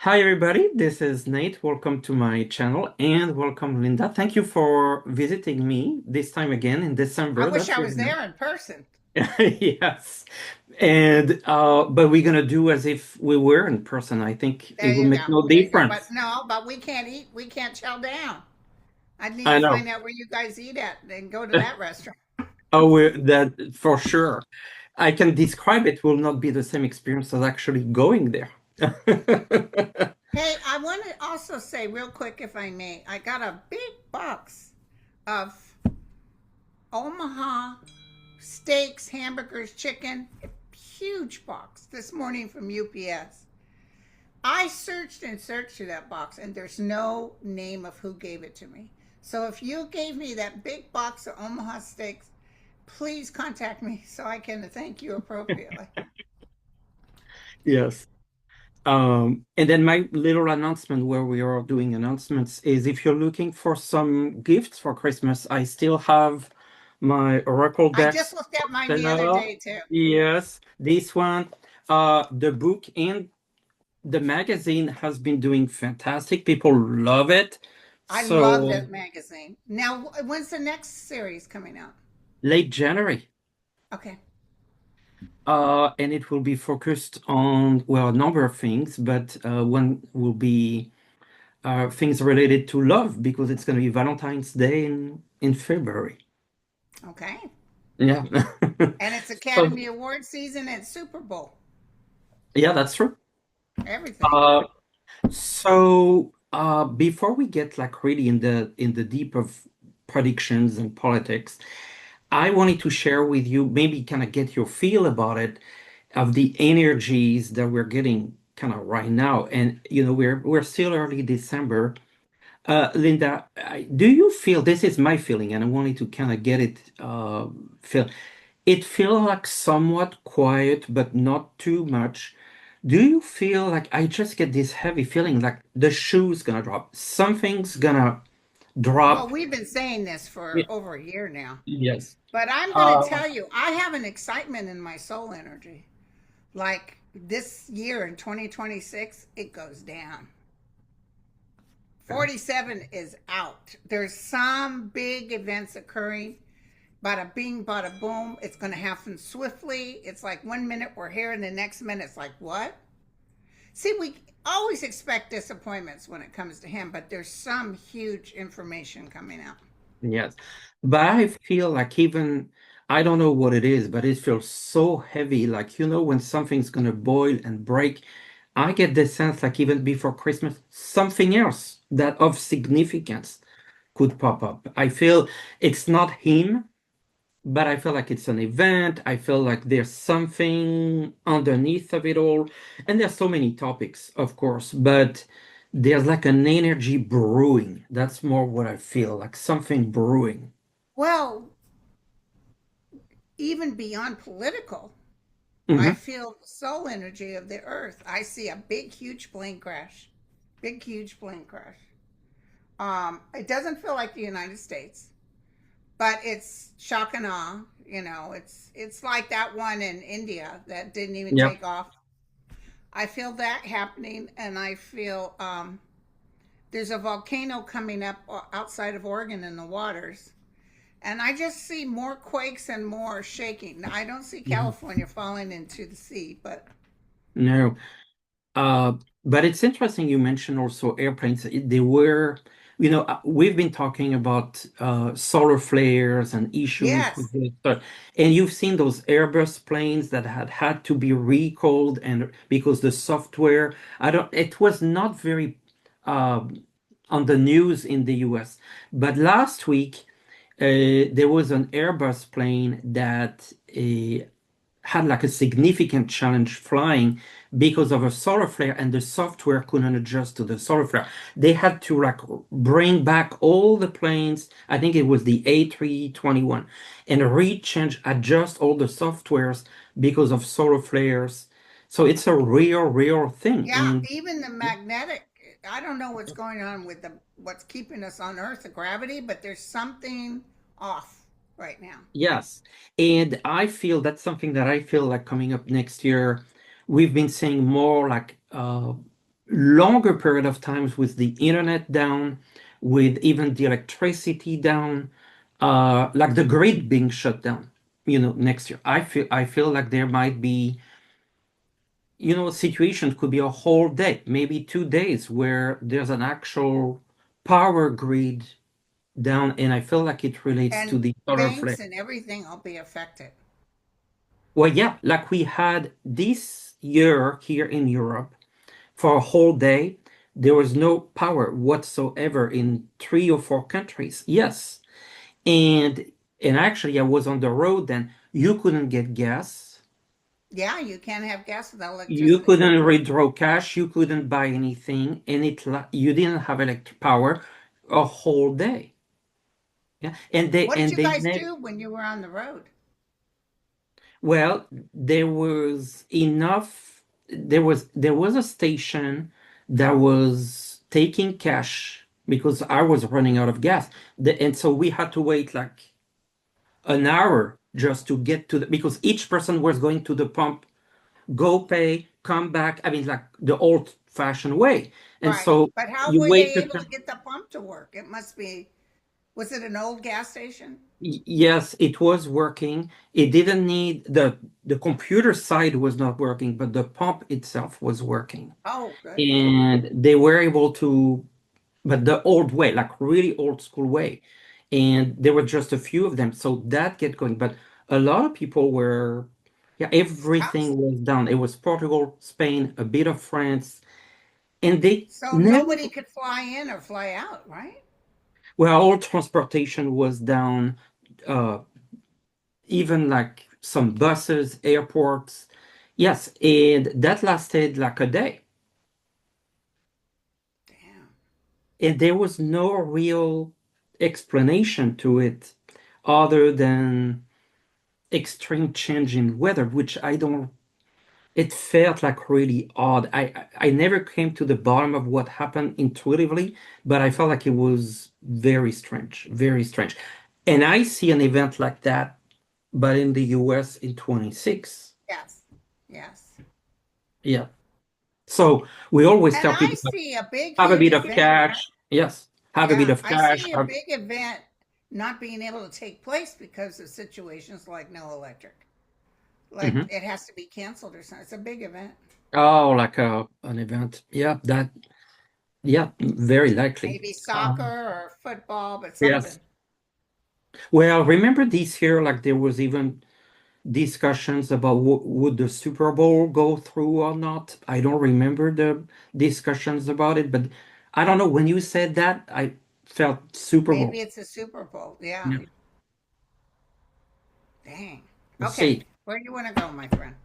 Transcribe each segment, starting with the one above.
Hi everybody, this is Nate. Welcome to my channel and welcome Linda. Thank you for visiting me this time again in I December. wish That's I really was nice. there in person. Yes. And but we're gonna do as if we were in person. I think it There will you make go. no There you go. But difference. no, but we can't eat. We can't chow down. I need I to know. find out where you guys eat at and go to that restaurant. Oh, that for sure. I can describe it will not be the same experience as actually going there. Hey, I want to also say real quick, if I may, I got a big box of Omaha steaks, hamburgers, chicken, a huge box this morning from UPS. I searched and searched through that box, and there's no name of who gave it to me. So if you gave me that big box of Omaha steaks, please contact me so I can thank you appropriately. Yes. And then my little announcement where we are doing announcements is if you're looking for some gifts for Christmas, I still have my Oracle I just decks looked at for mine the other sale. day too. Yes, this one, the book and the magazine has been doing fantastic. People love it. I love So that magazine. Now, when's the next series coming out? late January. Okay. And it will be focused on, well, a number of things, but one will be things related to love because it's going to be Valentine's Day in February. Okay. Yeah. And it's So, Academy Award season and Super Bowl. yeah, that's true. Everything. Uh, so before we get like really in the deep of predictions and politics, I wanted to share with you, maybe kind of get your feel about it, of the energies that we're getting kind of right now. And we're still early December. Linda, do you feel this is my feeling, and I wanted to kind of get it feel. It feels like somewhat quiet, but not too much. Do you feel like I just get this heavy feeling like the shoe's gonna drop? Something's gonna Well, drop. we've been saying this for Y- over a year now. Yes. But I'm going to Uh, tell you, I have an excitement in my soul energy. Like this year in 2026, it goes down. 47 is out. There's some big events occurring. Bada bing, bada boom. It's going to happen swiftly. It's like 1 minute we're here, and the next minute it's like, what? See, we always expect disappointments when it comes to him, but there's some huge information coming out. yes. But I feel like even I don't know what it is, but it feels so heavy. Like when something's gonna boil and break. I get the sense like even before Christmas, something else that of significance could pop up. I feel it's not him, but I feel like it's an event. I feel like there's something underneath of it all. And there's so many topics, of course, but there's like an energy brewing. That's more what I feel, like something brewing. Well, even beyond political, I Hmm. feel the soul energy of the earth. I see a big, huge plane crash. Big, huge plane crash. It doesn't feel like the United States, but it's shock and awe. It's like that one in India that didn't even Yeah. take off. I feel that happening, and I feel there's a volcano coming up outside of Oregon in the waters. And I just see more quakes and more shaking. Now, I don't see Mhm. California falling into the sea, but No. Uh, but it's interesting you mentioned also airplanes. They were, we've been talking about solar flares and issues yes. with it. And you've seen those Airbus planes that had to be recalled and because the software, it was not very on the news in the US. But last week, there was an Airbus plane that had like a significant challenge flying because of a solar flare and the software couldn't adjust to the solar flare. They had to like bring back all the planes. I think it was the A321 and rechange, adjust all the softwares because of solar flares. So it's a real thing. Yeah, And even the magnetic, I don't know what's going on with the what's keeping us on Earth, the gravity, but there's something off right now. yes, and I feel that's something that I feel like coming up next year. We've been seeing more like longer period of times with the internet down, with even the electricity down, like the grid being shut down, next year. I feel like there might be, situations could be a whole day, maybe 2 days, where there's an actual power grid down, and I feel like it relates to And the solar flare. banks and everything will be affected. Well, yeah, like we had this year here in Europe for a whole day. There was no power whatsoever in 3 or 4 countries. Yes. And actually I was on the road then. You couldn't get gas. Yeah, you can't have gas without You electricity. couldn't withdraw cash. You couldn't buy anything, and you didn't have electric power a whole day. Yeah, and they What did and you they guys never. do when you were on the road? Well, there was enough. There was a station that was taking cash because I was running out of gas, and so we had to wait like an hour just to get to the because each person was going to the pump, go pay, come back. I mean, like the old-fashioned way, and Right. so But how you were wait they to able to turn. get the pump to work? It must be, was it an old gas station? Yes, it was working. It didn't need the computer side was not working, but the pump itself was working. Oh, good. And they were able to, but the old way, like really old school way. And there were just a few of them. So that get going. But a lot of people were, yeah, How's everything was down. It was Portugal, Spain, a bit of France. And they so never, nobody could fly in or fly out, right? well, all transportation was down. Uh, Even like some buses, airports. Yes, and that lasted like a day. Damn. And there was no real explanation to it other than extreme change in weather, which I don't, it felt like really odd. I never came to the bottom of what happened intuitively, but I felt like it was very strange, very strange. And I see an event like that, but in the US in 26. Yes. Yes. Yeah. So we always And tell I people see a big, have a huge bit of event. cash. Yes, have a bit Yeah, of I cash. see a big event not being able to take place because of situations like no electric. Like Mhm. it has to be canceled or something. It's a big event. Oh, like an event. Yeah, very likely. Maybe soccer or football, but Yes. something. Well, remember this year, like there was even discussions about would the Super Bowl go through or not. I don't remember the discussions about it, but I don't know. When you said that, I felt Super Maybe Bowl. it's a Super Bowl. Yeah. Yeah. Dang. We'll Okay. see. Where do you want to go, my friend?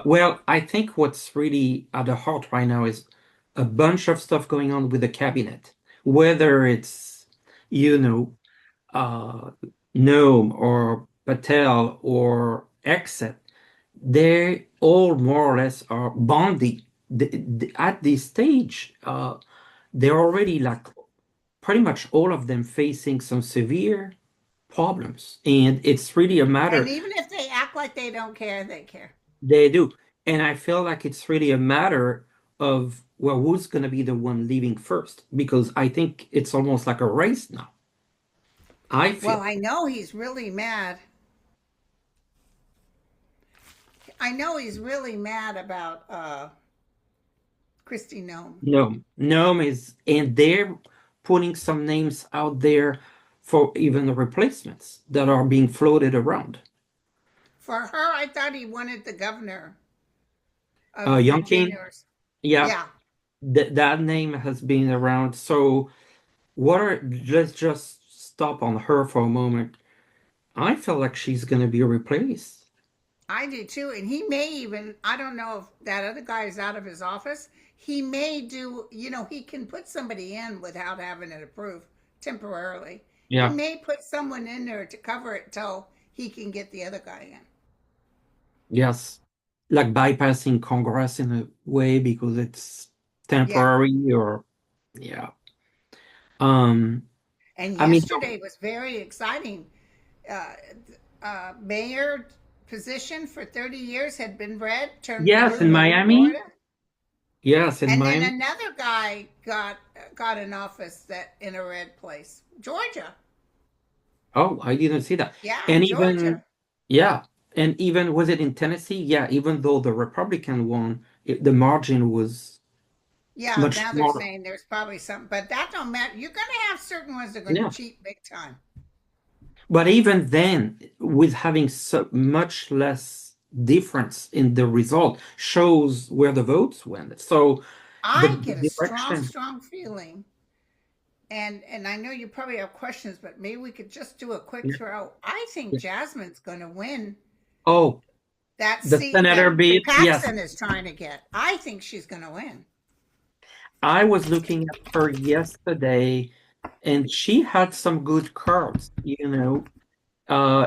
Well, I think what's really at the heart right now is a bunch of stuff going on with the cabinet, whether it's, you know, uh, Noem or Patel or Exit, they all more or less are bondy. At this stage, they're already like pretty much all of them facing some severe problems, and it's really a And matter. even if they act like they don't care, they care. They do. And I feel like it's really a matter of, well, who's going to be the one leaving first? Because I think it's almost like a race now. I Well, feel. I know he's really mad. I know he's really mad about Christy Nome. No, and they're putting some names out there for even the replacements that are being floated around. For her, I thought he wanted the governor of Young Virginia. King, yeah, Yeah, that name has been around. So let's just stop on her for a moment. I feel like she's going to be replaced. I do too. And he may even, I don't know if that other guy is out of his office. He may do, he can put somebody in without having it approved temporarily. He Yeah. may put someone in there to cover it till he can get the other guy in. Yes, like bypassing Congress in a way because it's Yeah. temporary or yeah. Um, And I mean, yesterday was very exciting. Uh, Mayor position for 30 years had been red, turned yes, blue in in Miami, Florida. Yes, in And then Miami. another guy got an office that in a red place. Georgia. Oh, I didn't see that. Yeah, And even, Georgia. yeah, and even was it in Tennessee? Yeah, even though the Republican won, the margin was Yeah, much now they're smaller. saying there's probably something, but that don't matter. You're going to have certain ones that are going to Yeah. cheat big time. But even then, with having so much less difference in the result, shows where the votes went. So I the get a strong, direction, strong feeling, and I know you probably have questions, but maybe we could just do a quick yeah, throw. I think yeah. Jasmine's going to win Oh, that the seat senator that bid, yes. Paxton is trying to get. I think she's going to win. I was looking at her yesterday, and she had some good cards, you know.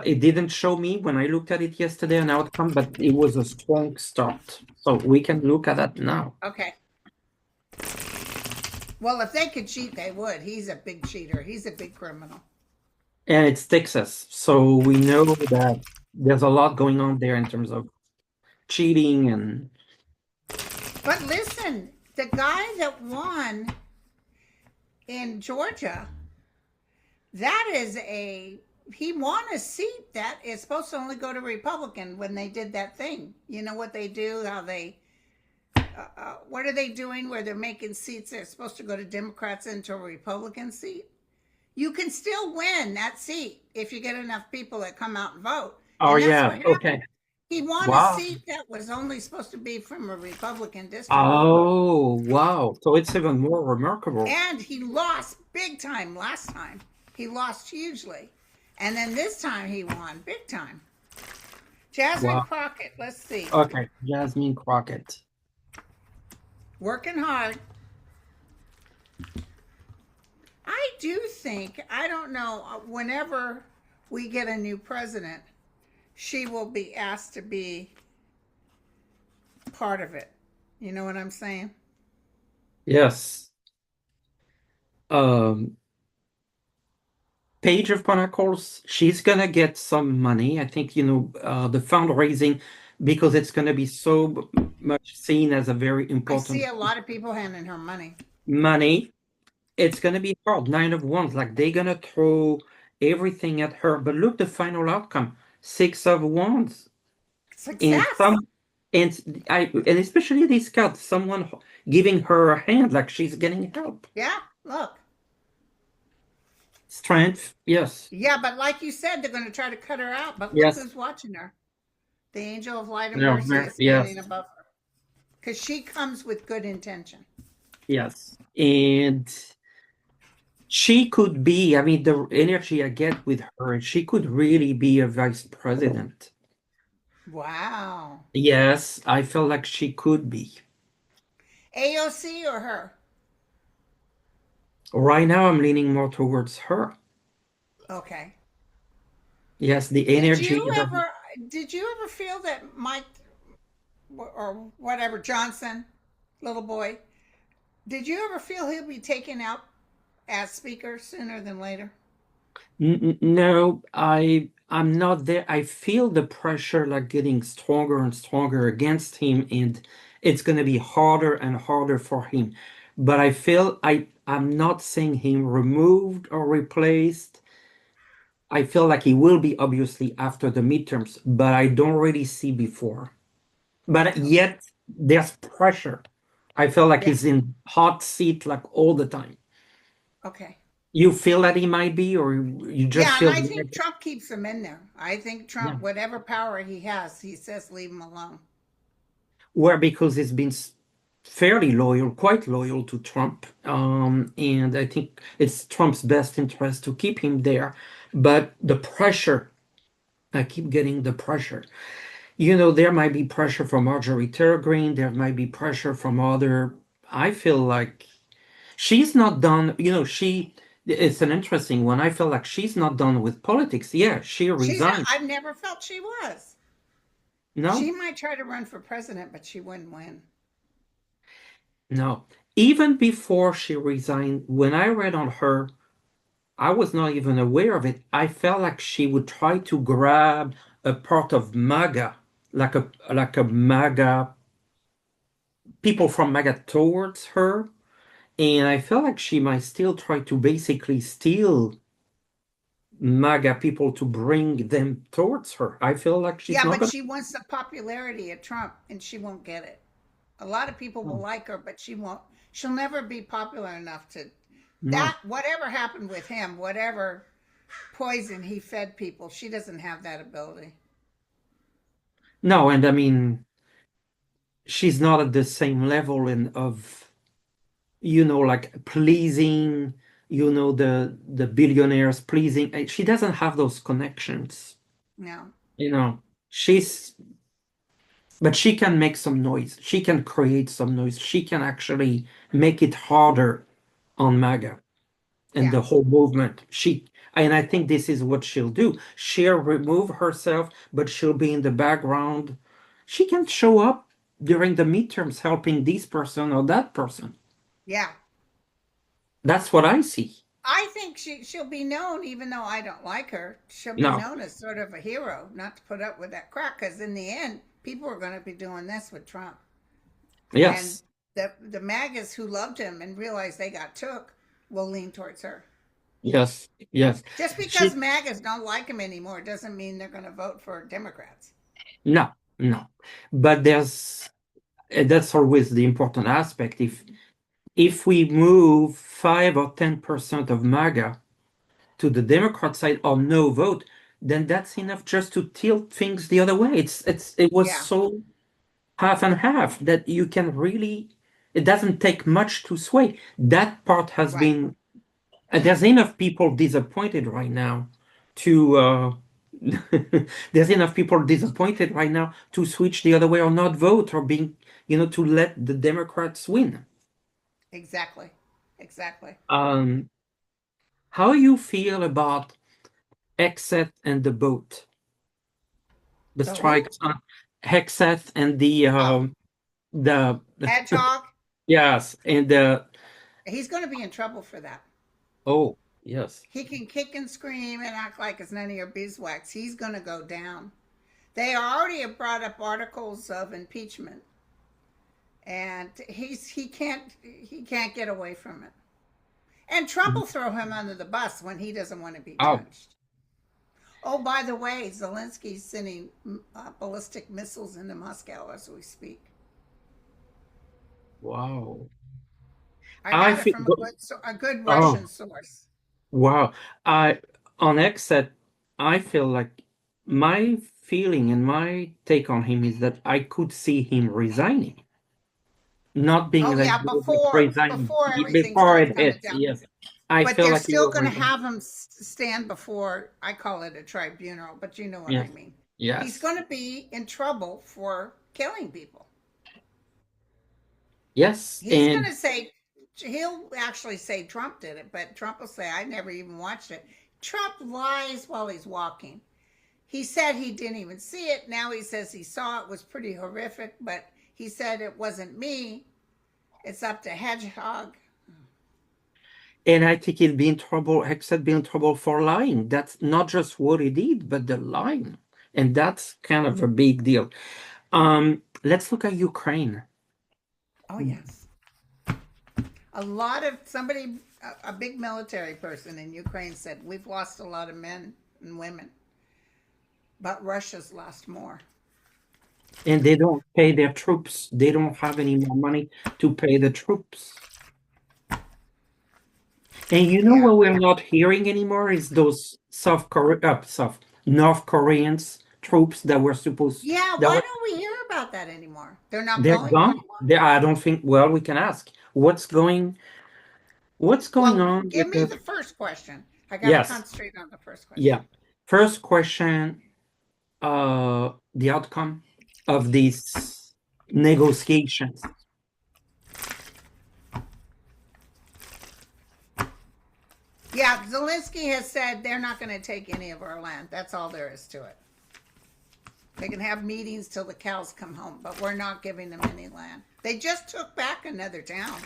It didn't show me when I looked at it yesterday an outcome, but it was a strong start. So we can look at that now. Okay. Well, if they could cheat, they would. He's a big cheater. He's a big criminal. And it's Texas, so we know that there's a lot going on there in terms of cheating and But listen, the guy that won in Georgia, that is a he won a seat that is supposed to only go to Republican when they did that thing. You know what they do? How they what are they doing where they're making seats that are supposed to go to Democrats into a Republican seat? You can still win that seat if you get enough people that come out and vote. oh And that's yeah, what happened. okay. He won a Wow. seat that was only supposed to be from a Republican district. Oh wow. So it's even more remarkable. And he lost big time last time. He lost hugely. And then this time he won big time. Jasmine Wow. Crockett, let's see. Okay. Jasmine Crockett. Working hard. I do think, I don't know, whenever we get a new president, she will be asked to be part of it. You know what I'm saying? Yes. Um Page of Pentacles, she's gonna get some money. I think, the fundraising, because it's gonna be so much seen as a very I see important a lot of people handing her money. money. It's gonna be hard. Nine of Wands, like they're gonna throw everything at her. But look, the final outcome: Six of Wands, and Success. and especially this card, someone giving her a hand, like she's getting help. Yeah, look. Strength, yes, Yeah, but like you said, they're going to try to cut her out. But look yes, who's watching her. The angel of light and no, mercy is standing yes, above her because she comes with good intention. yes, and she could be. I mean, the energy I get with her, she could really be a vice president. Wow. Yes, I feel like she could be. AOC or her? Right now, I'm leaning more towards her. Okay. Yes, the Did energy. you ever did you ever feel that Mike or whatever Johnson, little boy, did you ever feel he'll be taken out as speaker sooner than later? No, I'm not there. I feel the pressure like getting stronger and stronger against him, and it's gonna be harder and harder for him. But I feel I'm not seeing him removed or replaced. I feel like he will be obviously after the midterms, but I don't really see before. But Okay. yet there's pressure. I feel like Yeah. he's in hot seat like all the time. Okay. You feel that he might be, or you just Yeah, and feel I like, think Trump keeps him in there. I think yeah. Trump, whatever power he has, he says leave him alone. Where because he's been fairly loyal, quite loyal to Trump, and I think it's Trump's best interest to keep him there. But the pressure, I keep getting the pressure. There might be pressure from Marjorie Taylor Greene. There might be pressure from other. I feel like she's not done. It's an interesting one. I feel like she's not done with politics. Yeah, she She's not, resigned. I've never felt she was. She No, might try to run for president, but she wouldn't win. no. Even before she resigned, when I read on her, I was not even aware of it. I felt like she would try to grab a part of MAGA, like a MAGA people from MAGA towards her, and I feel like she might still try to basically steal MAGA people to bring them towards her. I feel like she's Yeah, not but gonna. she wants the popularity of Trump and she won't get it. A lot of people will No, like her, but she won't. She'll never be popular enough to no, that whatever happened with him, whatever poison he fed people, she doesn't have that ability. no, and I mean, she's not at the same level in of like pleasing, the billionaires pleasing. She doesn't have those connections. No. You know, she's but she can make some noise. She can create some noise. She can actually make it harder on MAGA and Yeah. the whole movement. And I think this is what she'll do. She'll remove herself, but she'll be in the background. She can show up during the midterms helping this person or that person. Yeah. That's what I see. I think she'll be known, even though I don't like her. She'll be No. known as sort of a hero, not to put up with that crap. Because in the end, people are going to be doing this with Trump, and Yes. the MAGAs who loved him and realized they got took will lean towards her. Yes. Yes. Just because She MAGAs don't like him anymore doesn't mean they're going to vote for Democrats. no, no. But that's always the important aspect. If we move 5 or 10% of MAGA to the Democrat side or no vote, then that's enough just to tilt things the other way. It was Yeah. so half and half that you can really it doesn't take much to sway. That part has Right. been there's enough people disappointed right now to there's enough people disappointed right now to switch the other way or not vote or to let the Democrats win. Exactly. Exactly. Um, how you feel about Hexeth and the boat, the The who? strikes on Hexeth and the Oh, the Hedgehog. yes and the He's going to be in trouble for that. oh yes He can kick and scream and act like it's none of your beeswax. He's going to go down. They already have brought up articles of impeachment, and he can't get away from it. And Trump will throw him under the bus when he doesn't want to be oh judged. Oh, by the way, Zelensky's sending ballistic missiles into Moscow as we speak. wow I I got it feel from a good oh Russian source. wow I on Hexeth I feel like my feeling and my take on him is that I could see him resigning. Not being Oh let yeah, go, but resigning before everything before starts it coming hits. down. Yes, I But feel they're like he still will going to resign. have him stand before, I call it a tribunal, but you know what I Yes, mean. He's yes, going to be in trouble for killing people. yes, He's going and to say, he'll actually say Trump did it, but Trump will say, I never even watched it. Trump lies while he's walking. He said he didn't even see it. Now he says he saw it, was pretty horrific, but he said it wasn't me. It's up to Hedgehog. I think he'll be in trouble. Hexet be in trouble for lying. That's not just what he did, but the lying, and that's kind of a big deal. Let's look at Ukraine. Oh, yes. A lot of somebody, a big military person in Ukraine said, we've lost a lot of men and women, but Russia's lost more. And they don't pay their troops. They don't have any more money to pay the troops. And you know Yeah. what we're not hearing anymore is those North Koreans troops that were supposed Yeah, that why were don't we hear about that anymore? They're not they're going gone. anymore? I don't think. Well, we can ask what's going Well, on give with me the the first question. I got to yes, concentrate on the first question. yeah. First question, the outcome of these negotiations. Yeah, Zelensky has said they're not going to take any of our land. That's all there is to it. They can have meetings till the cows come home, but we're not giving them any land. They just took back another town.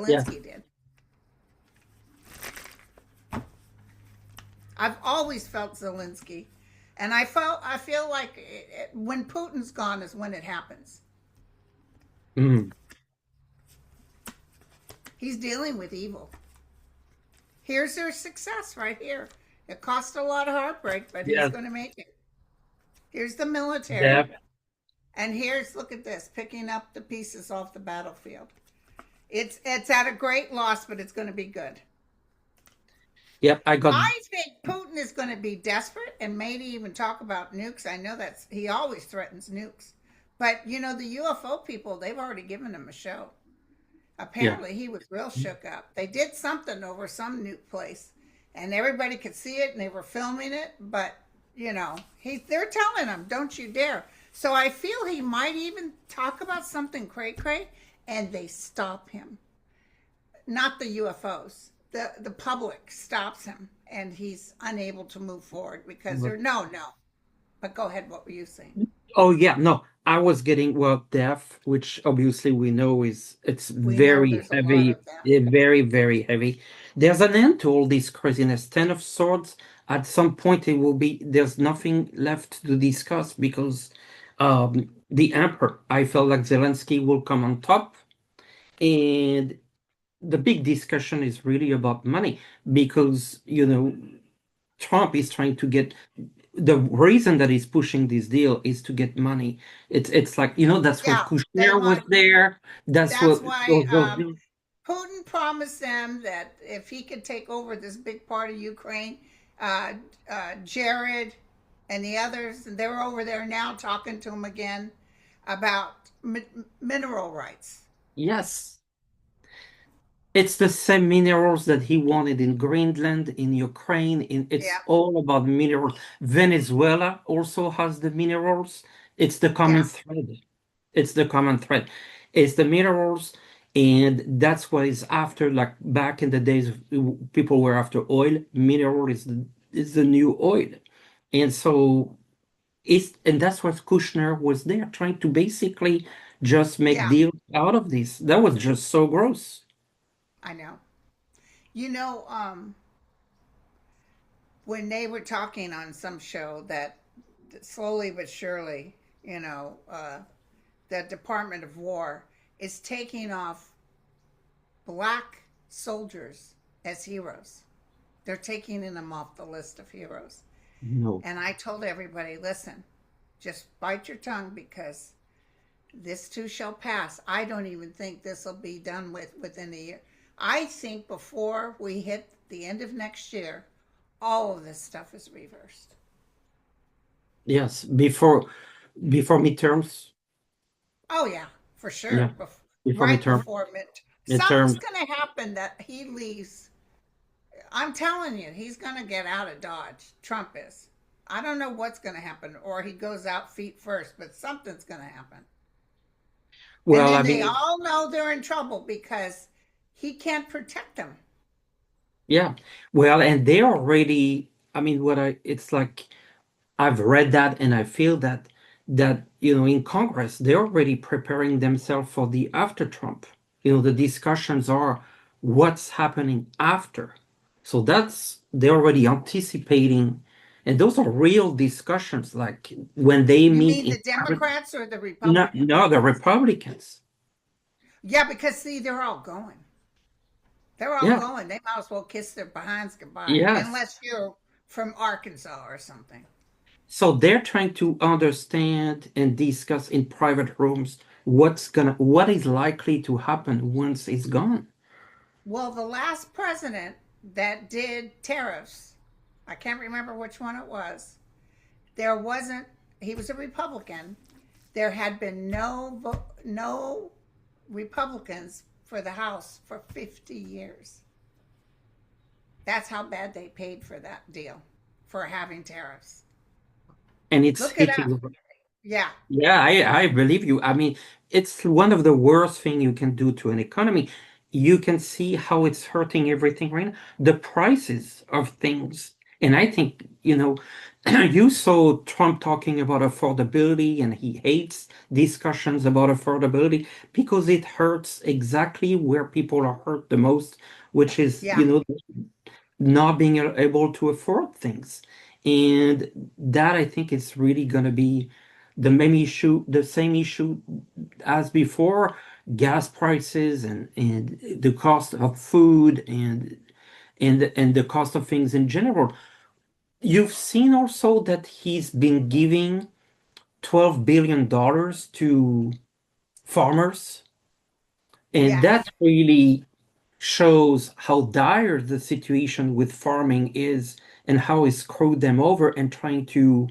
Yes. Zelensky did. I've always felt Zelensky, and I feel like when Putin's gone is when it happens. Mm. He's dealing with evil. Here's their success right here. It cost a lot of heartbreak, but he's Yes. going to make it. Here's the military. Def- And here's, look at this, picking up the pieces off the battlefield. It's at a great loss, but it's going to be good. Yep, I got. I think Putin is going to be desperate and maybe even talk about nukes. I know that's he always threatens nukes, but you know the UFO people, they've already given him a show. Yeah. Apparently, he was real shook up. They did something over some nuke place, and everybody could see it, and they were filming it. But you know, they're telling him, "Don't you dare." So I feel he might even talk about something cray cray, and they stop him. Not the UFOs. The public stops him, and he's unable to move forward because they're no. But go ahead. What were you saying? Oh yeah, no, I was getting well deaf, which obviously we know is it's We know very there's a lot heavy, of them. very, very heavy. There's an end to all this craziness. Ten of Swords, at some point it will be there's nothing left to discuss because the Emperor, I felt like Zelensky will come on top, and the big discussion is really about money because Trump is trying to get the reason that he's pushing this deal is to get money. It's like that's why Yeah, they Kushner was want. there. That's That's what why those Putin promised them that if he could take over this big part of Ukraine, uh, Jared and the others, they're over there now talking to him again about mineral rights. yes. It's the same minerals that he wanted in Greenland, in Ukraine. It's Yeah, all about minerals. Venezuela also has the minerals. It's the common yeah, thread. It's the common thread. It's the minerals, and that's what is after. Like back in the days, people were after oil. Mineral is the new oil, and so and that's what Kushner was there trying to basically just make yeah. deals out of this. That was just so gross. I know. You know, when they were talking on some show that slowly but surely, the Department of War is taking off black soldiers as heroes. They're taking them off the list of heroes. No. And I told everybody, listen, just bite your tongue because this too shall pass. I don't even think this will be done within a year. I think before we hit the end of next year, all of this stuff is reversed. Yes, before midterms. Oh yeah, for Yeah, sure. before Right midterm before something's midterms. going to happen that he leaves. I'm telling you, he's going to get out of Dodge. Trump is. I don't know what's going to happen, or he goes out feet first, but something's going to happen. And Well, I then they mean, all know they're in trouble because he can't protect them. yeah. Well, and they already. I mean, it's like I've read that and I feel that in Congress they're already preparing themselves for the after Trump. The discussions are what's happening after. So they're already anticipating, and those are real discussions. Like when they You meet mean in the private. Democrats or the No, Republicans? no, the Republicans. Yeah, because see, they're all going. They're all Yeah, going. They might as well kiss their behinds goodbye, yes. unless you're from Arkansas or something. So they're trying to understand and discuss in private rooms what is likely to happen once it's gone. Well, the last president that did tariffs, I can't remember which one it was. There wasn't. He was a Republican. There had been no Republicans for the House for 50 years. That's how bad they paid for that deal for having tariffs. And it's Look it up. hitting. Yeah. Yeah, I believe you. I mean, it's one of the worst thing you can do to an economy. You can see how it's hurting everything right now. The prices of things. And I think, you saw Trump talking about affordability and he hates discussions about affordability because it hurts exactly where people are hurt the most, which is, Yeah. not being able to afford things. And that I think is really going to be the same issue as before. gas prices and the cost of food and the cost of things in general. You've seen also that he's been giving $12 billion to farmers, and Yes. that really shows how dire the situation with farming is and how he screwed them over and trying to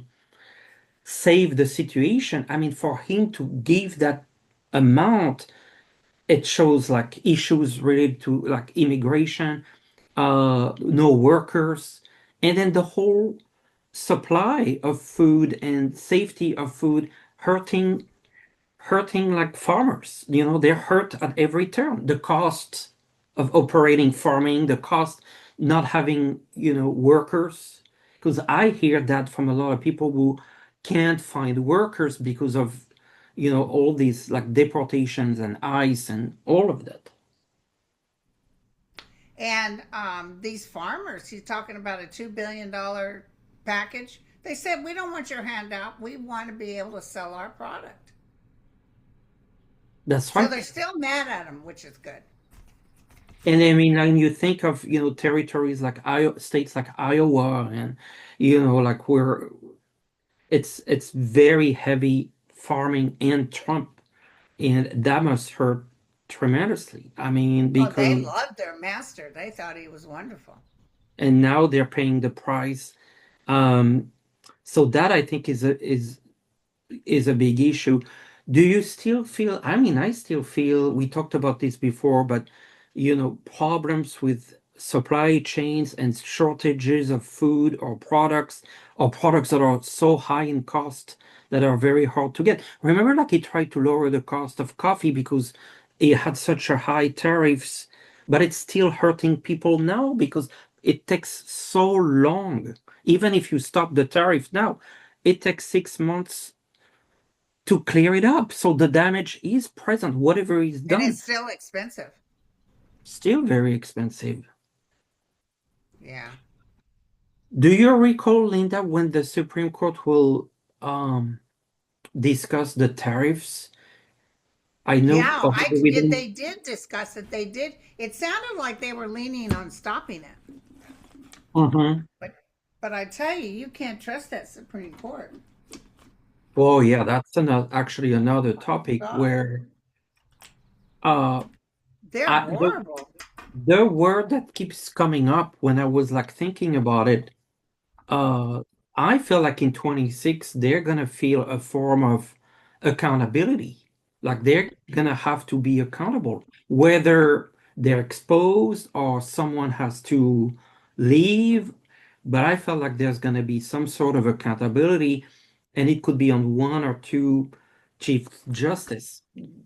save the situation. I mean, for him to give that amount, it shows like issues related to like immigration, no workers, and then the whole supply of food and safety of food hurting like farmers. They're hurt at every turn. The cost of operating farming, the cost not having, workers. Because I hear that from a lot of people who can't find workers because of, all these like deportations and ICE and all of that. And these farmers, he's talking about a $2 billion package. They said, we don't want your handout. We want to be able to sell our product. That's So right. they're still mad at him, which is good. And I mean, when you think of, territories like Iowa, states like Iowa and, like where it's very heavy farming and Trump, and that must hurt tremendously. I mean, Oh, they because loved their master. They thought he was wonderful. and now they're paying the price. Um, so that I think is a big issue. Do you still feel, I mean, I still feel, we talked about this before, but problems with supply chains and shortages of food or products that are so high in cost that are very hard to get. Remember, like he tried to lower the cost of coffee because it had such a high tariffs, but it's still hurting people now because it takes so long. Even if you stop the tariff now, it takes 6 months to clear it up. So the damage is present, whatever is And it's done, still expensive. still very expensive. Yeah. Do you recall, Linda, when the Supreme Court will um, discuss the tariffs? I know Yeah, we don't. they did discuss it. They did. It sounded like they were leaning on stopping it. Mhm. But but I tell you, you can't trust that Supreme Court. Oh yeah, that's actually another Oh my topic God. where uh, They're I, the horrible. the word that keeps coming up when I was like thinking about it. Uh, I feel like in 26, they're gonna feel a form of accountability. Like they're gonna have to be accountable, whether they're exposed or someone has to leave. But I felt like there's gonna be some sort of accountability, and it could be on one or two chief justice.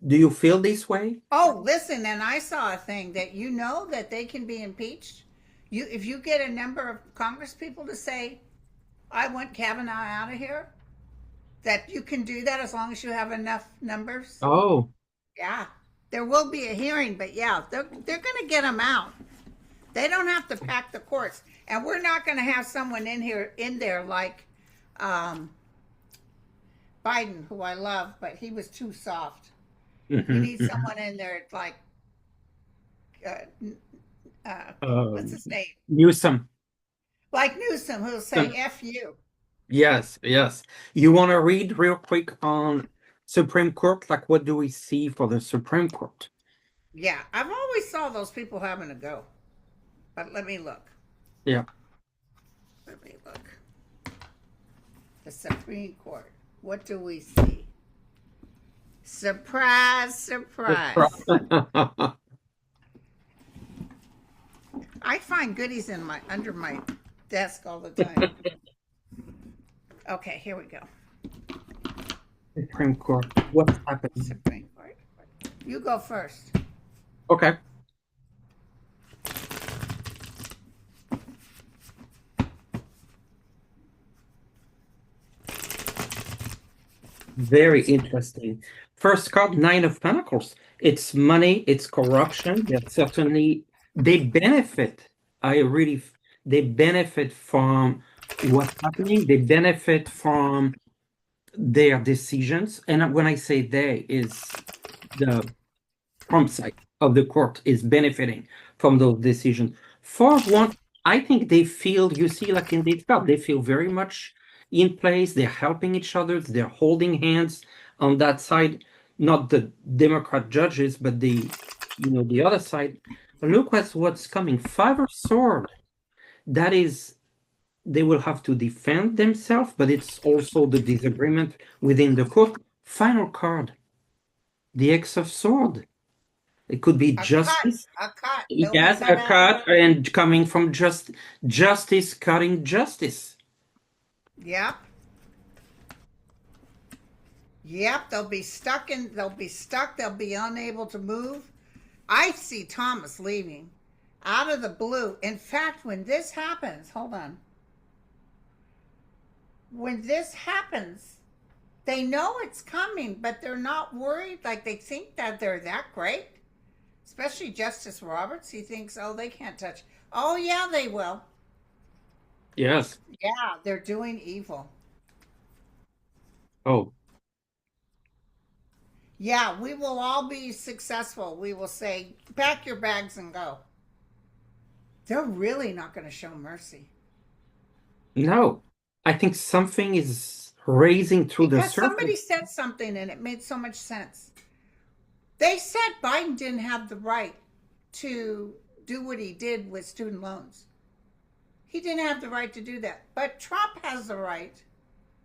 Do you feel this way? Oh, listen, and I saw a thing that you know that they can be impeached. You if you get a number of Congress people to say, I want Kavanaugh out of here, that you can do that as long as you have enough numbers. Oh, Yeah. There will be a hearing, but yeah, they're gonna get him out. They don't have to pack the courts. And we're not gonna have someone in there like um Biden, who I love, but he was too soft. You mhm, need mhm. someone in there like uh, what's Um, his name? Newsom. Like Newsom, who'll say "F you." Yes, yes. You want to read real quick on Supreme Court? Like, what do we see for the Supreme Court? Yeah, I've always saw those people having to go, but let me look. Yeah. Let me look. The Supreme Court. What do we see? Surprise, surprise. I find goodies in my under my desk all the time. Okay, here we go. Supreme Court. What's happening? Supreme Court. You go first. Okay. Very interesting. First card, Nine of Pentacles. It's money, it's corruption. That certainly they benefit. I really, they benefit from what's happening. They benefit from their decisions. And when I say they, is the Trump side of the court is benefiting from those decisions. For one, I think they feel, you see, like in the club, they feel very much in place. They're helping each other. They're holding hands on that side, not the Democrat judges, but the other side. Look at what's coming. Five of Sword. That is, they will have to defend themselves, but it's also the disagreement within the court. Final card, the X of Sword. It could be A cut, justice. a cut. They'll be Yes, cut a out. cut and coming from justice cutting justice. Yep. Yep, they'll be stuck, they'll be unable to move. I see Thomas leaving out of the blue. In fact, when this happens, hold on. When this happens, they know it's coming, but they're not worried. Like they think that they're that great. Especially Justice Roberts. He thinks, oh, they can't touch. Oh, yeah, they will. Yes. Yeah, they're doing evil. Oh, Yeah, we will all be successful. We will say, pack your bags and go. They're really not going to show mercy. no. I think something is raising through the Because surface. somebody said something and it made so much sense. They said Biden didn't have the right to do what he did with student loans. He didn't have the right to do that. But Trump has the right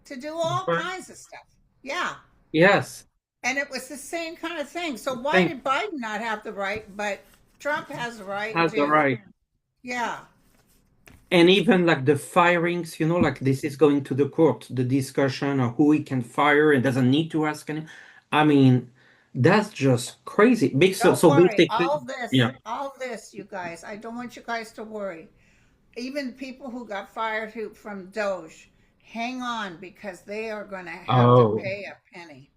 to do all kinds of stuff. Yeah. Yes. And it was the same kind of thing. So why Think did Biden not have the right, but Trump has the right has the to, right. yeah. And even like the firings, like this is going to the court, the discussion of who he can fire and doesn't need to ask any. I mean, that's just crazy. Big Don't so worry. basically, yeah. All this, you guys, I don't want you guys to worry. Even people who got fired from Doge, hang on because they are going to have to Oh. pay a penny.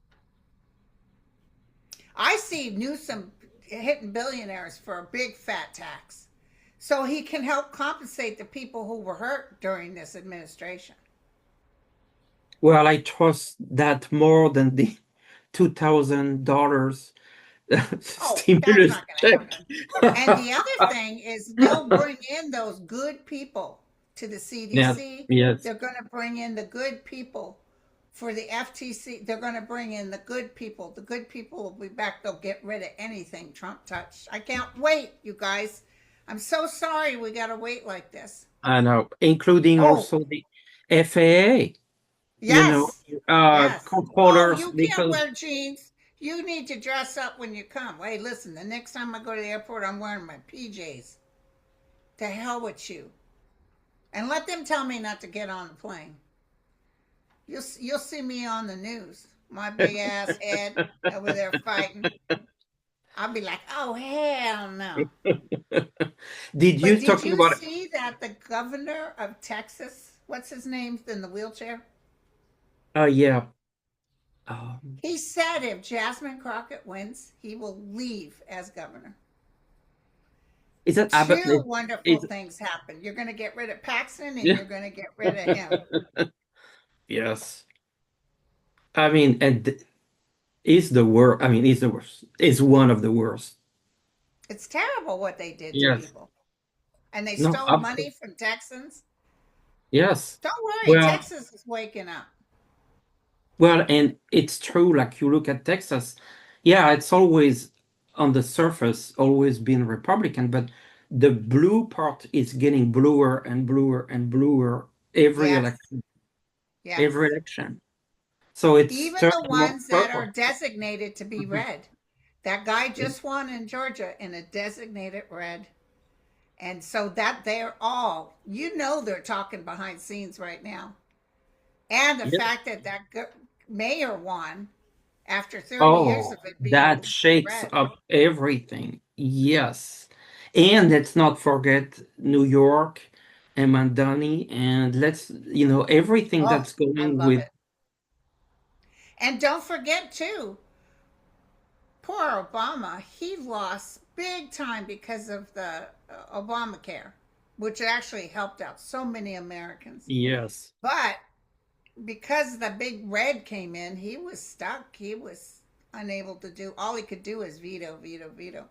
I see Newsom hitting billionaires for a big fat tax so he can help compensate the people who were hurt during this administration. Well, I trust that more than the $2,000 Oh, that's stimulus not going to check. happen. And the other thing is they'll bring in those good people to the Yes, CDC. yes. They're going to bring in the good people for the FTC. They're going to bring in the good people. The good people will be back. They'll get rid of anything Trump touched. I can't wait, you guys. I'm so sorry we got to wait like this. I know, including Oh, also the FAA, yes. Yes. Oh, controllers, you can't because wear jeans. You need to dress up when you come. Hey, listen, the next time I go to the airport, I'm wearing my PJs. To hell with you. And let them tell me not to get on the plane. You'll see me on the news. My big ass head over there fighting. I'll be like, oh hell no. did But you did talking you about see that the governor of Texas, what's his name in the wheelchair? yeah. Um, He said if Jasmine Crockett wins, he will leave as governor. is that Abbott? Two wonderful Is things happen. You're going to get rid of Paxton and yeah. you're going to get rid of him. Yes. I mean, and is the worst. I mean, is the worst. Is one of the worst. It's terrible what they did to Yes. people. And they No, stole money absolutely. from Texans. Yes. Don't worry, Well, Texas is waking up. and it's true. Like you look at Texas, yeah, it's always on the surface, always been Republican, but the blue part is getting bluer and bluer and bluer every Yes, election, every yes. election. So it's Even the turning more ones that are purple. designated to be Mhm. red. That guy just won in Georgia in a designated red. And so that they're all, they're talking behind scenes right now. And the Yeah. fact that mayor won after 30 years of Oh, it that being shakes red. up everything. Yes. And let's not forget New York and Mandani, and everything Oh, that's I going love with. it. And don't forget, too, poor Obama, he lost big time because of the Obamacare, which actually helped out so many Americans. Yes. But because the big red came in, he was stuck. He was. unable to do. All he could do is veto, veto, veto.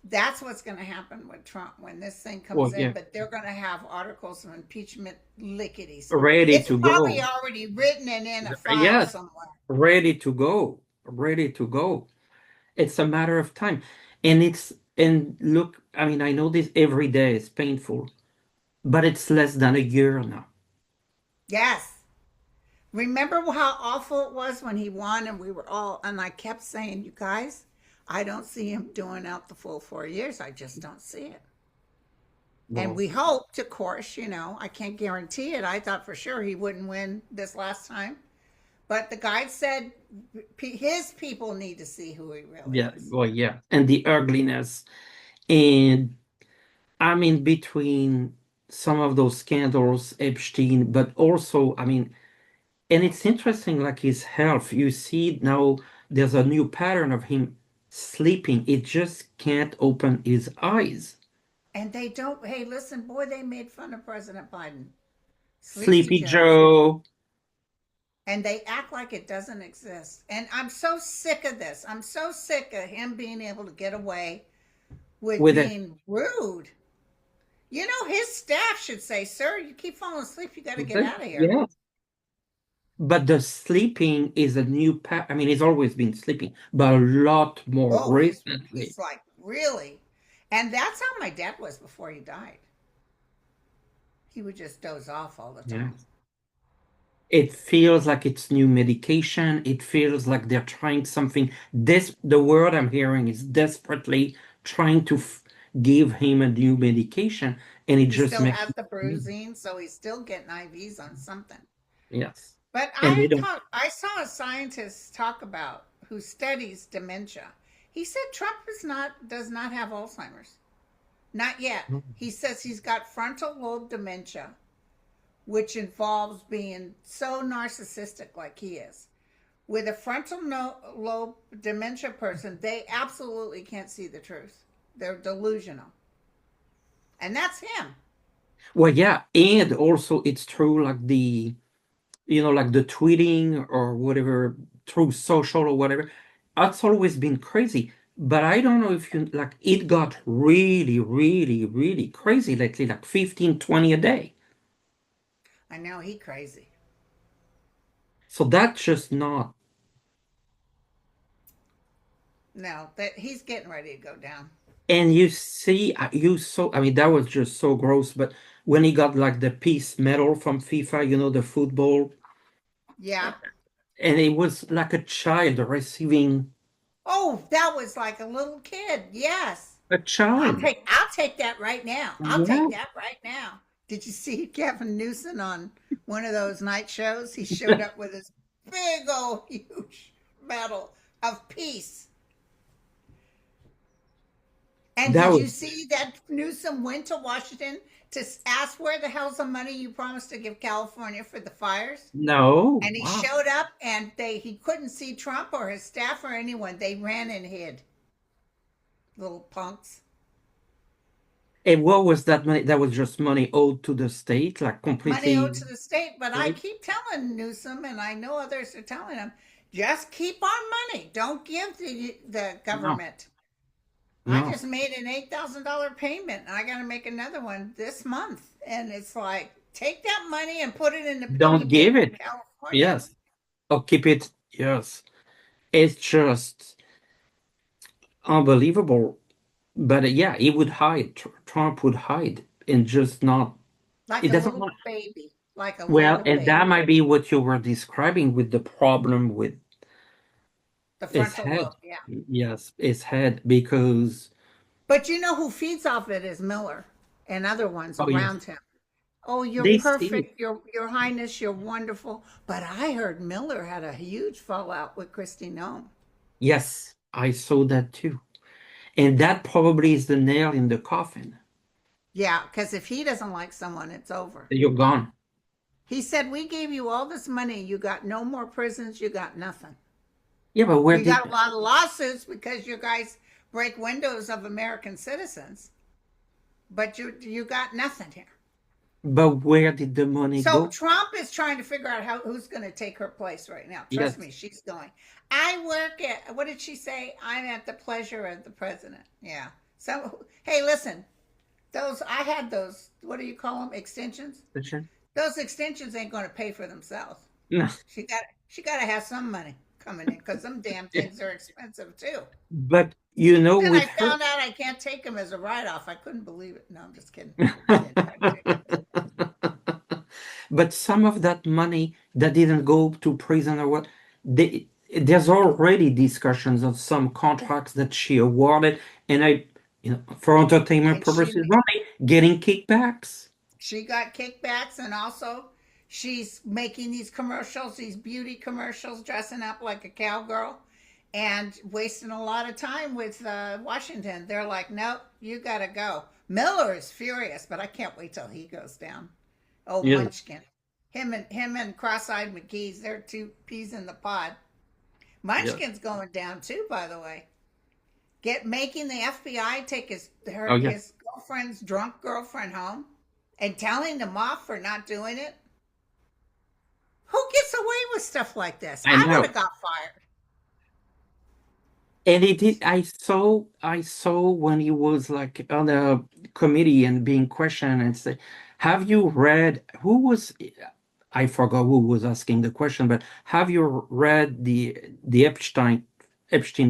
That's what's going to happen with Trump when this thing Well, comes in, yeah, but they're going to have articles of impeachment lickety split. ready It's to probably go. already written and in a file Yes, somewhere. ready to go. Ready to go. It's a matter of time. And look, I mean, I know this every day is painful, but it's less than a year now. Yes. Remember how awful it was when he won and we were all, and I kept saying, you guys, I don't see him doing out the full 4 years. I just don't see it. And Well, we hoped, of course, I can't guarantee it. I thought for sure he wouldn't win this last time. But the guy said his people need to see who he really yeah, is. well, yeah. And the ugliness. And I mean, between some of those scandals, Epstein, but also, I mean, and it's interesting, like his health. You see now there's a new pattern of him sleeping. He just can't open his eyes. And they don't, hey, listen, boy, they made fun of President Biden. Sleepy Sleepy Joe. Joe And they act like it doesn't exist. And I'm so sick of this. I'm so sick of him being able to get away with with it. being rude. His staff should say, sir, you keep falling asleep. You got to get out of here. Yeah. But the sleeping is a new I mean, he's always been sleeping, but a lot more Oh, recently. he's like, really? And that's how my dad was before he died. He would just doze off all the Yeah. time. It feels like it's new medication. It feels like they're trying something. The word I'm hearing is desperately trying to give him a new medication, and it He just still makes has the bruising, so he's still getting IVs on something. yes. But And they don't. I saw a scientist talk about who studies dementia. He said Trump does not have Alzheimer's. Not yet. He says he's got frontal lobe dementia, which involves being so narcissistic like he is. With a frontal lobe dementia person, they absolutely can't see the truth. They're delusional. And that's him. Well, yeah, and also it's true, like like the tweeting or whatever through social or whatever. That's always been crazy. But I don't know if you like it got really, really, really crazy lately, like 15, 20 a day. I know he crazy. So that's just not. No, that he's getting ready to go down. And you see, I mean, that was just so gross. But when he got like the peace medal from FIFA, the football, Yeah. and it was like a child receiving Oh, that was like a little kid. Yes. a child. I'll take that right now. I'll Yeah, take that right now. Did you see Kevin Newsom on one of those night shows? He showed up with his big old huge medal of peace. And that did was you see that Newsom went to Washington to ask where the hell's the money you promised to give California for the fires? no, And he wow. showed up and he couldn't see Trump or his staff or anyone. They ran and hid. Little punks. And what was that money? That was just money owed to the state, like Money owed completely. to the state. But I keep telling Newsom, and I know others are telling him, just keep our money. Don't give the No, government. I no, just made an $8,000 payment, and I got to make another one this month. And it's like, take that money and put it in the piggy don't give bank in it. California. Yes, or keep it. Yes, it's just unbelievable. But yeah, he would hide. Trump would hide and just not. Like It a doesn't little want. baby. Like a Well, little and that baby. might be what you were describing with the problem with The his frontal head. lobe, yeah. Yes, his head, because But you know who feeds off it is Miller and other ones oh yes, around him. Oh, you're they see it. perfect. Your Highness, you're wonderful. But I heard Miller had a huge fallout with Christy Nome. Yes, I saw that too. And that probably is the nail in the coffin. Yeah, because if he doesn't like someone, it's over. You're gone. He said, we gave you all this money. You got no more prisons. You got nothing. Yeah, but where You got a did lot of lawsuits because you guys break windows of American citizens, but you got nothing here. But where did the money So go? Trump is trying to figure out who's going to take her place right now. Trust Yes. me, she's going. I work at, what did she say? I'm at the pleasure of the president. Yeah. So hey, listen, those I had those. What do you call them? Extensions. Question? Those extensions ain't going to pay for themselves. No. She got to have some money coming in because some damn Yeah. things are expensive too. But you know, Then with I her. found out I can't take them as a write off. I couldn't believe it. No, I'm just kidding. I didn't try to take them. But some of that money that didn't go to prison or what, there's already discussions of some contracts that she awarded, and for entertainment And purposes only, getting kickbacks. she got kickbacks, and also she's making these commercials, these beauty commercials, dressing up like a cowgirl and wasting a lot of time with Washington. They're like, nope, you gotta go. Miller is furious, but I can't wait till he goes down. Oh, Yeah. Munchkin. Him and Cross-eyed McGee's, they're two peas in the pod. Yeah. Munchkin's going down too, by the way. Making the FBI take Oh yeah. his girlfriend's drunk girlfriend home and telling them off for not doing it. Who gets away with stuff like this? I I would know. have got fired. And it did, I saw when he was like on a committee and being questioned and say, have you read who was I forgot who was asking the question, but have you read the Epstein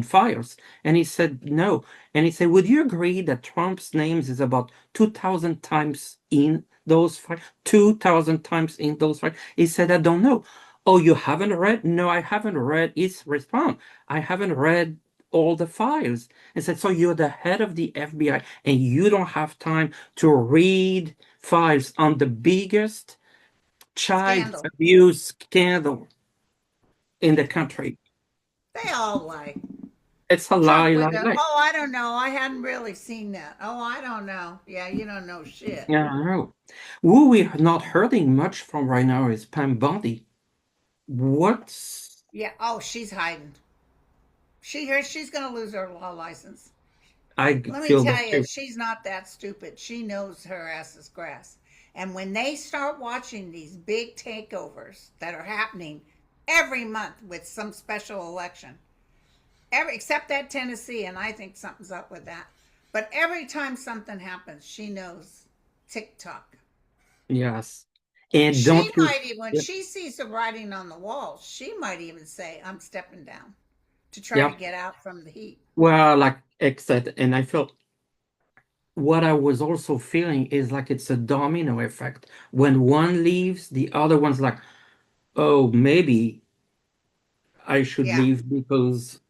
files? And he said no. And he said, would you agree that Trump's names is about 2,000 times in those files? 2,000 times in those files? He said, I don't know. Oh, you haven't read? No, I haven't read his response. I haven't read all the files. And said, so you're the head of the FBI and you don't have time to read files on the biggest child Scandal. abuse scandal in the country. They all lie. It's a Trump lie, would lie, go, lie. oh, I don't know. I hadn't really seen that. Oh, I don't know. Yeah, you don't know shit. Yeah, I know. Who we're not hurting much from right now is Pam Bondi. What's Yeah. Oh, she's hiding. She's going to lose her law license. I Let me feel tell that you, too. she's not that stupid. She knows her ass is grass. And when they start watching these big takeovers that are happening every month with some special election, except that Tennessee, and I think something's up with that. But every time something happens, she knows TikTok. Yes. And She don't you might even, when she sees the writing on the wall, she might even say, I'm stepping down to try to yeah. get out from the heat. Well, like except and I felt what I was also feeling is like it's a domino effect. When one leaves, the other one's like, oh, maybe I should Yeah. leave because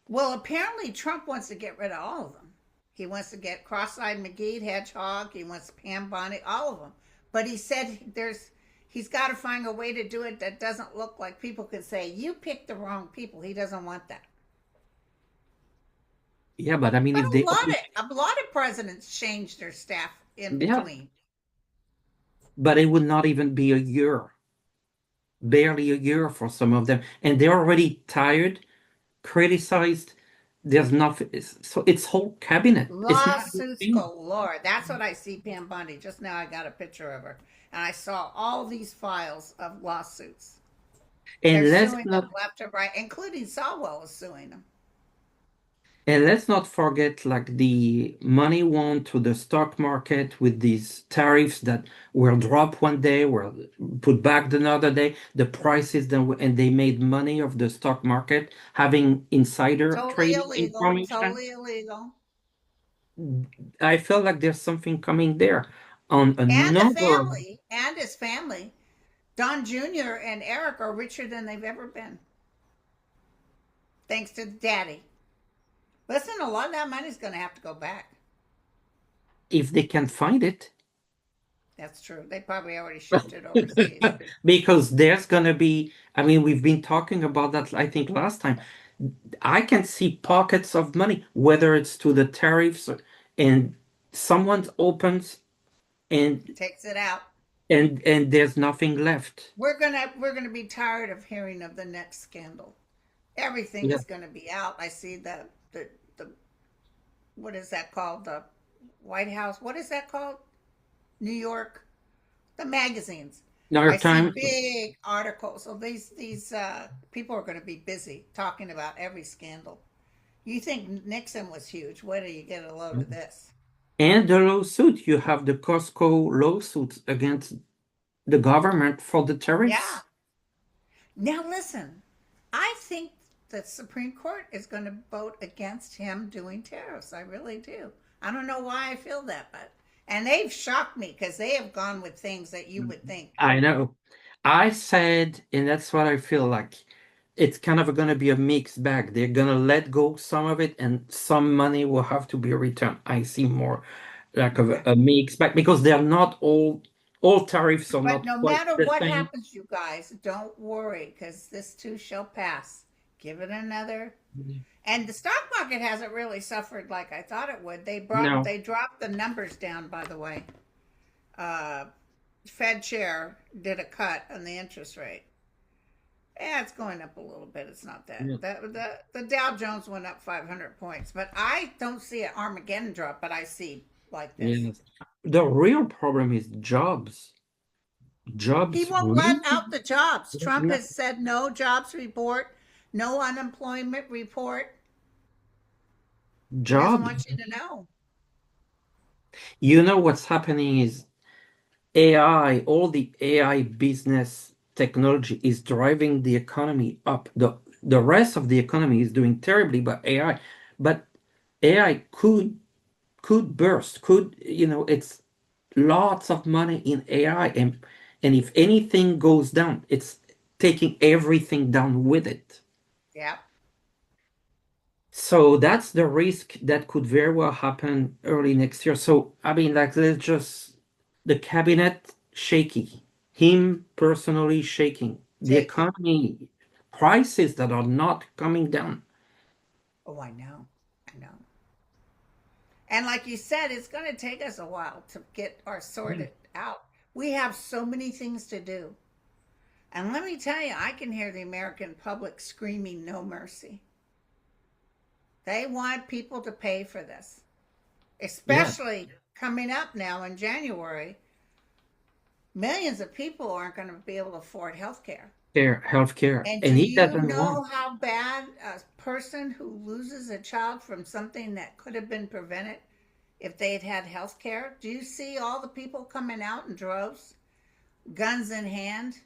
Well, apparently Trump wants to get rid of all of them. He wants to get Cross-eyed McGee, Hedgehog. He wants Pam Bondi, all of them. But he said he's got to find a way to do it that doesn't look like people can say you picked the wrong people. He doesn't want that. yeah, but I mean But if they a lot of presidents changed their staff in yeah, between. but it would not even be a year, barely a year for some of them, and they're already tired, criticized. There's nothing, so it's whole cabinet. It's not a Lawsuits thing. galore. That's what I see Pam Bondi. Just now I got a picture of her. And I saw all these files of lawsuits. They're And let's suing them not left and right, including Salwell is suing them. and let's not forget like the money won to the stock market with these tariffs that were dropped one day, were put back another day. The prices then and they made money of the stock market having insider Totally trading illegal. information. Totally illegal. I feel like there's something coming there on a And the number of family, and his family, Don Jr. and Eric are richer than they've ever been, thanks to daddy. Listen, a lot of that money's going to have to go back. if they can find it. That's true. They probably already shipped it overseas. Because there's gonna be, I mean, we've been talking about that, I think, last time. I can see pockets of money, whether it's to the tariffs and someone opens and Takes it out. and there's nothing left. We're gonna be tired of hearing of the next scandal. Everything Yeah. is gonna be out. I see the what is that called? The White House. What is that called? New York. the magazines. New I York see Times. big articles. So these people are going to be busy talking about every scandal. You think Nixon was huge? Wait till you get a load of this. And the lawsuit, you have the Costco lawsuits against the government for the Yeah. tariffs. Now listen, I think the Supreme Court is going to vote against him doing tariffs. I really do. I don't know why I feel that, but and they've shocked me because they have gone with things that you would think. I know. I said, and that's what I feel like. It's kind of going to be a mixed bag. They're going to let go some of it, and some money will have to be returned. I see more like Okay. a mixed bag because they're not all tariffs are But not no quite matter the what same. happens, you guys, don't worry because this too shall pass. Give it another. And the stock market hasn't really suffered like I thought it would. No, They dropped the numbers down, by the way. Uh, Fed chair did a cut on the interest rate. Yeah, it's going up a little bit. It's not that. yeah, The Dow Jones went up 500 points, but I don't see an Armageddon drop, but I see like this. yes. The real problem is jobs. He Jobs won't let really? out the jobs. Trump No. has said no jobs report, no unemployment report. He doesn't Jobs. want you to know. You know what's happening is AI, all the AI business technology is driving the economy up. The rest of the economy is doing terribly, but AI could burst, it's lots of money in AI, and if anything goes down, it's taking everything down with it. Yeah. So that's the risk that could very well happen early next year. So, I mean, like, there's just the cabinet shaky, him personally shaking, the Shaky. economy, prices that are not coming down. Oh, I know. I know. And like you said, it's going to take us a while to get our Yeah. sorted out. We have so many things to do. And let me tell you, I can hear the American public screaming no mercy. They want people to pay for this, Yeah. especially coming up now in January. Millions of people aren't going to be able to afford health care. Healthcare, And do and he you doesn't know want. how bad a person who loses a child from something that could have been prevented if they had had health care? Do you see all the people coming out in droves, guns in hand?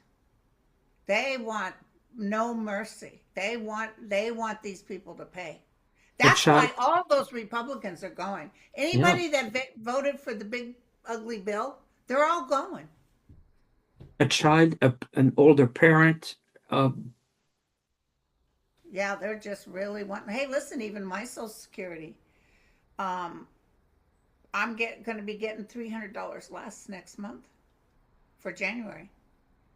They want no mercy. They want these people to pay. A That's child, why all those Republicans are going. yeah, Anybody that voted for the big ugly bill, they're all going. a child, an older parent. Uh, Yeah, they're just really wanting. Hey, listen, even my Social Security, um, I'm going to be getting $300 less next month for January.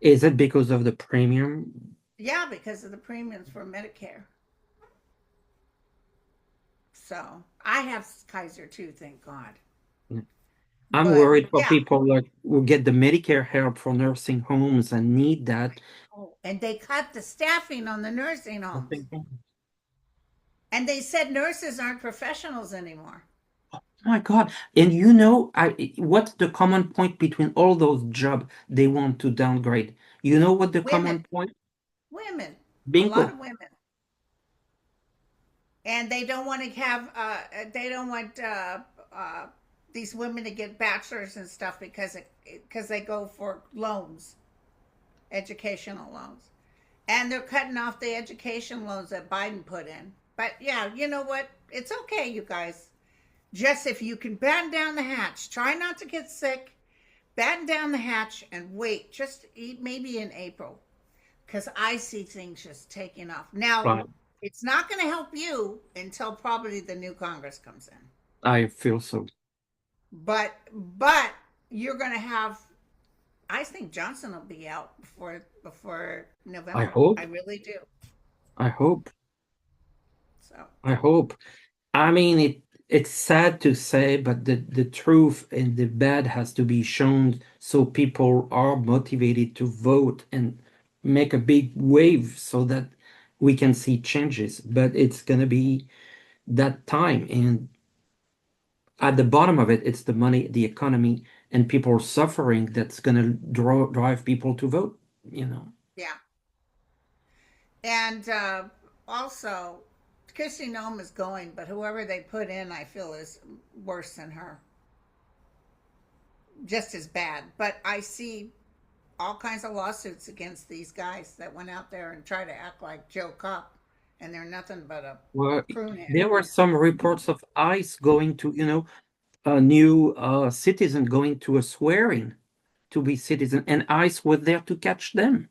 is it because of the premium? Yeah, because of the premiums for Medicare. So I have Kaiser too, thank God. I'm But worried for yeah, people like who get the Medicare help for nursing homes and need that. oh, and they cut the staffing on the nursing homes. Nursing home. And they said nurses aren't professionals anymore. My God. And what's the common point between all those jobs they want to downgrade? You know what the Women, common point? women, a lot Bingo. of women. And they don't want to have, they don't want uh, these women to get bachelors and stuff because they go for loans, educational loans. And they're cutting off the education loans that Biden put in. But yeah, you know what? It's okay, you guys. Just if you can batten down the hatch, try not to get sick, batten down the hatch and wait, just maybe in April, because I see things just taking off. Now, Right. it's not going to help you until probably the new Congress comes in. I feel so. But you're going to have. I think Johnson will be out before I November. I hope. really do. I hope. So I hope. I mean, it's sad to say, but the truth and the bad has to be shown so people are motivated to vote and make a big wave so that we can see changes. But it's gonna be that time, and at the bottom of it, it's the money, the economy, and people suffering that's going to drive people to vote, you know. Yeah. And also, Chrissy Noem is going, but whoever they put in, I feel is worse than her, just as bad. But I see all kinds of lawsuits against these guys that went out there and try to act like Joe Cop, and they're nothing but a Well, prune head. there were some reports of ICE going to, a new citizen going to a swearing to be citizen, and ICE was there to catch them.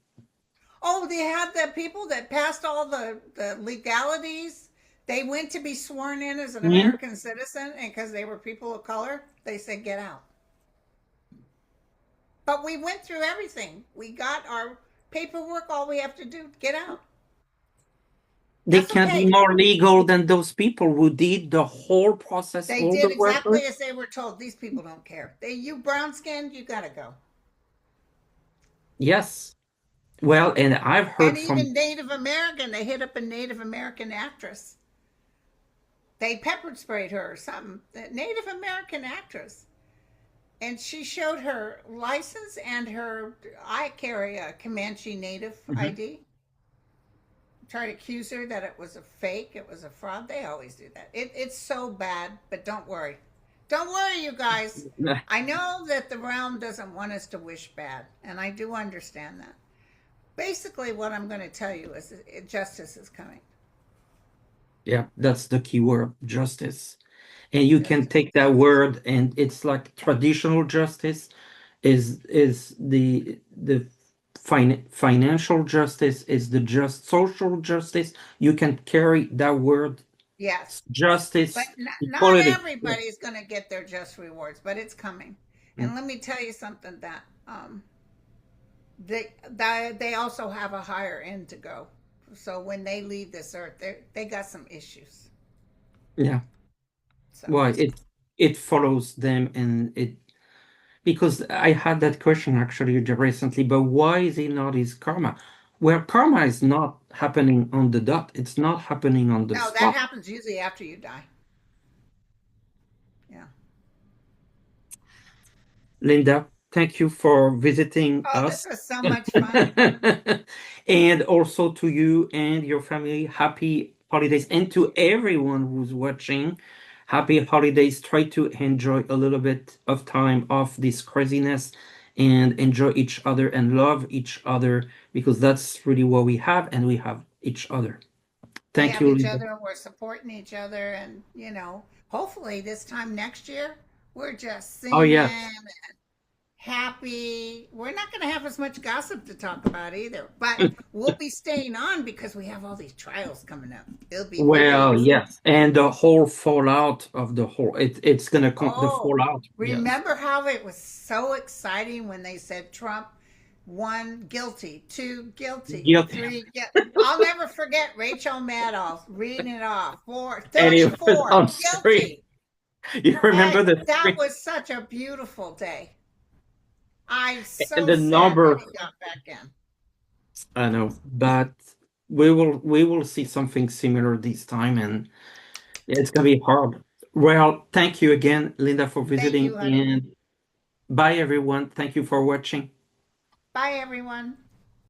Oh, they had the people that passed all the legalities. They went to be sworn in as an Mhm. American citizen, and because they were people of color, they said, get out. But we went through everything. We got our paperwork. All we have to do, get out. They That's can't be okay. more legal than those people who did the whole process, They all the did exactly workers. as they were told. These people don't care. You brown skinned, you gotta go. Yes. Well, and I've And heard from. even Native American, they hit up a Native American actress. They peppered sprayed her or something. A Native American actress. And she showed her license and her, I carry a Comanche Native Mhm. ID. Tried to accuse her that it was a fake, it was a fraud. They always do that. It's so bad, but don't worry. Don't worry, you guys. I know that the realm doesn't want us to wish bad, and I do understand that. Basically, what I'm going to tell you is that justice is coming. Yeah, that's the key word, justice. And you can Justice. take that word, and it's like traditional justice is the financial justice, is the just social justice. You can carry that word, Yes. But justice, not equality. Yeah. everybody's going to get their just rewards, but it's coming. Mm. And let me tell you something that they also have a higher end to go. So when they leave this earth, they got some issues. Yeah. So Why it follows them, and it because I had that question actually recently, but why is it not his karma? Well, karma is not happening on the dot. It's not happening on the no, that spot. happens usually after you die. Yeah. Linda, thank you for visiting Oh, this us. was so much fun. And also to you and your family, happy holidays. And to everyone who's watching, happy holidays. Try to enjoy a little bit of time off this craziness and enjoy each other and love each other, because that's really what we have, and we have each other. We Thank have you, each Linda. other and we're supporting each other. And, hopefully this time next year, we're just Oh, singing, yes. happy. We're not going to have as much gossip to talk about either, but we'll be staying on because we have all these trials coming up. It'll be very Well, exciting. yes. And the whole fallout of the whole, it's gonna come, the Oh, fallout. Yes. remember how it was so exciting when they said Trump, one guilty, two guilty, Guilty. three guilty. I'll never forget Rachel Maddow reading it off. Four, And it was 34 on screen. guilty. You remember the That screen was such a beautiful day. I'm and so the sad that number. he got back in. I know, but we will see something similar this time, and it's gonna be hard. Well, thank you again, Linda, for Thank visiting, you, honey. and bye everyone. Thank you for watching. Bye, everyone.